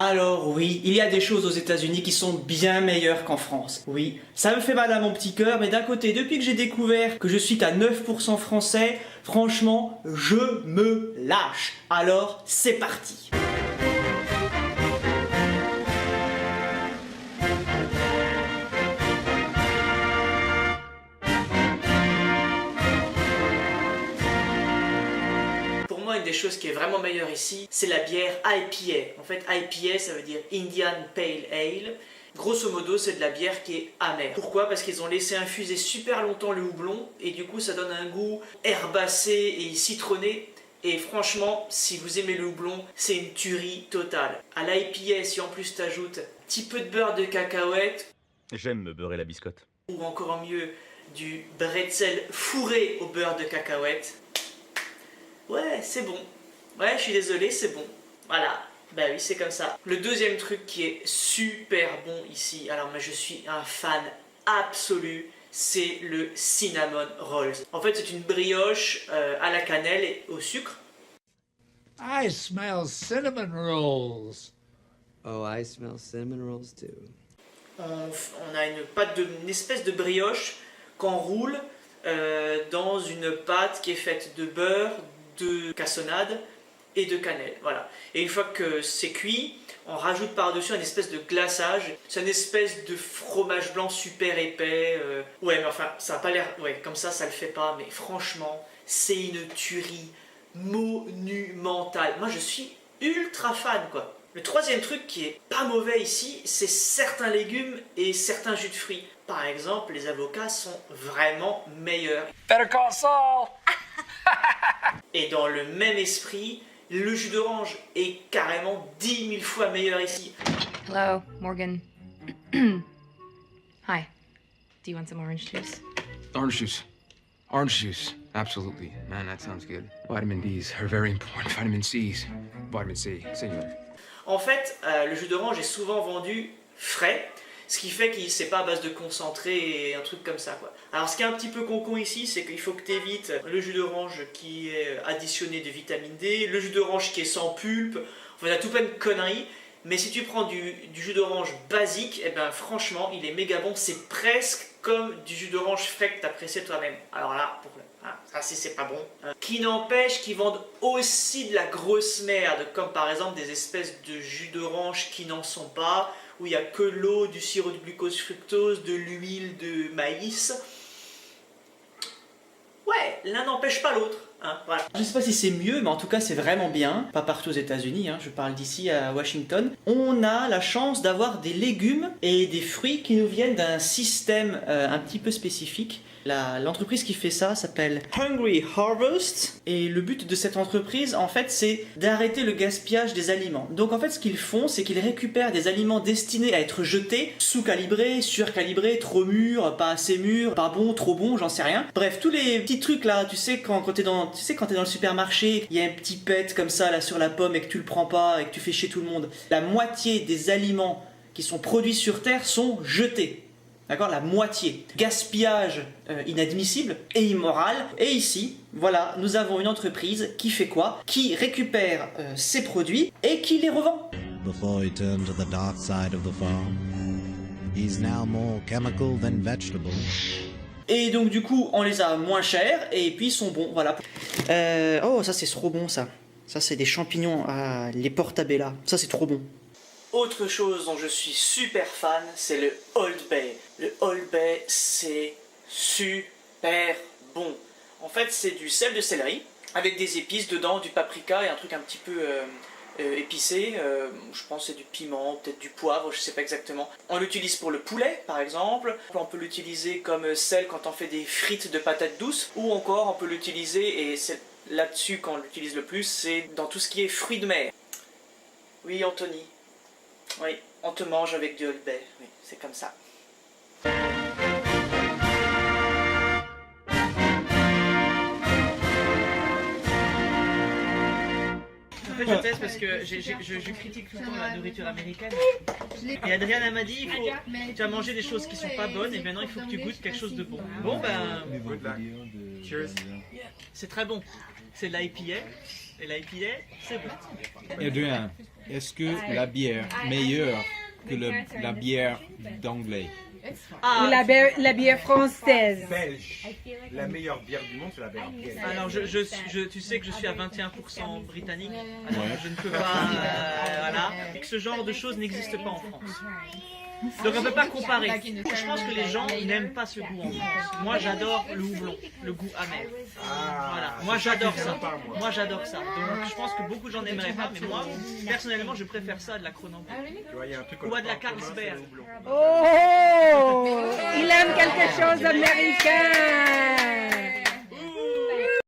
Alors oui, il y a des choses aux États-Unis qui sont bien meilleures qu'en France. Oui, ça me fait mal à mon petit cœur, mais d'un côté, depuis que j'ai découvert que je suis qu'à 9% français, franchement, je me lâche. Alors, c'est parti. Pour moi, une des choses qui est vraiment meilleure ici, c'est la bière IPA. En fait, IPA, ça veut dire Indian Pale Ale. Grosso modo, c'est de la bière qui est amère. Pourquoi? Parce qu'ils ont laissé infuser super longtemps le houblon et du coup, ça donne un goût herbacé et citronné. Et franchement, si vous aimez le houblon, c'est une tuerie totale. À l'IPA, si en plus t'ajoutes un petit peu de beurre de cacahuète, J'aime me beurrer la biscotte. ou encore mieux, du bretzel fourré au beurre de cacahuète, ouais, c'est bon. Ouais, je suis désolé, c'est bon. Voilà. Bah oui, c'est comme ça. Le deuxième truc qui est super bon ici, alors moi je suis un fan absolu, c'est le cinnamon rolls. En fait, c'est une brioche à la cannelle et au sucre. I smell cinnamon rolls. Oh, I smell cinnamon rolls too. On a une espèce de brioche qu'on roule dans une pâte qui est faite de beurre, de cassonade et de cannelle. Voilà. Et une fois que c'est cuit, on rajoute par-dessus une espèce de glaçage. C'est une espèce de fromage blanc super épais. Ouais, mais enfin, ça n'a pas l'air... Ouais, comme ça le fait pas. Mais franchement, c'est une tuerie monumentale. Moi, je suis ultra fan, quoi. Le troisième truc qui est pas mauvais ici, c'est certains légumes et certains jus de fruits. Par exemple, les avocats sont vraiment meilleurs. Better call Saul. Et dans le même esprit, le jus d'orange est carrément 10 000 fois meilleur ici. Hello, Morgan. Hi. Do you want some orange juice? Orange juice. Orange juice. Absolutely. Man, that sounds good. Vitamin D's are very important. Vitamin C's. Vitamin C. Singular. En fait, le jus d'orange est souvent vendu frais, ce qui fait qu'il c'est pas à base de concentré et un truc comme ça, quoi. Alors ce qui est un petit peu con ici, c'est qu'il faut que tu évites le jus d'orange qui est additionné de vitamine D, le jus d'orange qui est sans pulpe, enfin il y a tout plein de conneries. Mais si tu prends du jus d'orange basique, eh ben franchement, il est méga bon. C'est presque comme du jus d'orange frais que tu as pressé toi-même. Alors là, ça c'est pas bon. Qui n'empêche qu'ils vendent aussi de la grosse merde, comme par exemple des espèces de jus d'orange qui n'en sont pas, où il n'y a que l'eau, du sirop de glucose fructose, de l'huile de maïs. Ouais, l'un n'empêche pas l'autre. Voilà. Je ne sais pas si c'est mieux, mais en tout cas c'est vraiment bien. Pas partout aux États-Unis, je parle d'ici à Washington. On a la chance d'avoir des légumes et des fruits qui nous viennent d'un système un petit peu spécifique. L'entreprise qui fait ça s'appelle Hungry Harvest et le but de cette entreprise en fait c'est d'arrêter le gaspillage des aliments. Donc en fait ce qu'ils font c'est qu'ils récupèrent des aliments destinés à être jetés, sous-calibrés, surcalibrés, trop mûrs, pas assez mûrs, pas bons, trop bons, j'en sais rien. Bref, tous les petits trucs là, tu sais quand t'es dans le supermarché, il y a un petit pet comme ça là sur la pomme et que tu le prends pas et que tu fais chier tout le monde. La moitié des aliments qui sont produits sur Terre sont jetés. D'accord, la moitié. Gaspillage inadmissible et immoral. Et ici, voilà, nous avons une entreprise qui fait quoi? Qui récupère ces produits et qui les revend. Before he turned to the dark side of the farm, he's now more chemical than vegetable. Et donc du coup, on les a moins chers et puis ils sont bons, voilà. Oh, ça c'est trop bon ça. Ça c'est des champignons à les portabella. Ça c'est trop bon. Autre chose dont je suis super fan, c'est le Old Bay. Le Old Bay, c'est super bon. En fait, c'est du sel de céleri avec des épices dedans, du paprika et un truc un petit peu épicé. Je pense que c'est du piment, peut-être du poivre, je sais pas exactement. On l'utilise pour le poulet, par exemple. On peut l'utiliser comme sel quand on fait des frites de patates douces. Ou encore, on peut l'utiliser, et c'est là-dessus qu'on l'utilise le plus, c'est dans tout ce qui est fruits de mer. Oui, Anthony. Oui, on te mange avec du Old Bay, oui, c'est comme ça. En fait, je teste parce que je critique tout le temps la nourriture américaine. Et Adriana m'a dit, tu as mangé des choses qui sont pas bonnes et maintenant il faut que tu goûtes quelque chose de bon. Bon ben, cheers. C'est très bon. C'est l'IPA. Et l'IPA, c'est bon. Adrian, est-ce que la bière meilleure que la bière d'anglais? Ou la bière française. Belge. La meilleure bière du monde, c'est la bière belge. Alors, tu sais que je suis à 21% britannique, alors Ouais. je ne peux pas, voilà, et que ce genre de choses n'existe pas en France. Donc on ne peut pas comparer. Je pense que les gens n'aiment pas ce goût en France. Moi j'adore le houblon, le goût amer. Voilà, moi j'adore ça. Moi j'adore ça. Donc je pense que beaucoup de gens n'aimeraient pas, mais moi personnellement je préfère ça à de la Kronenbourg. Ou à de la Carlsberg. Oh, il aime quelque chose d'américain.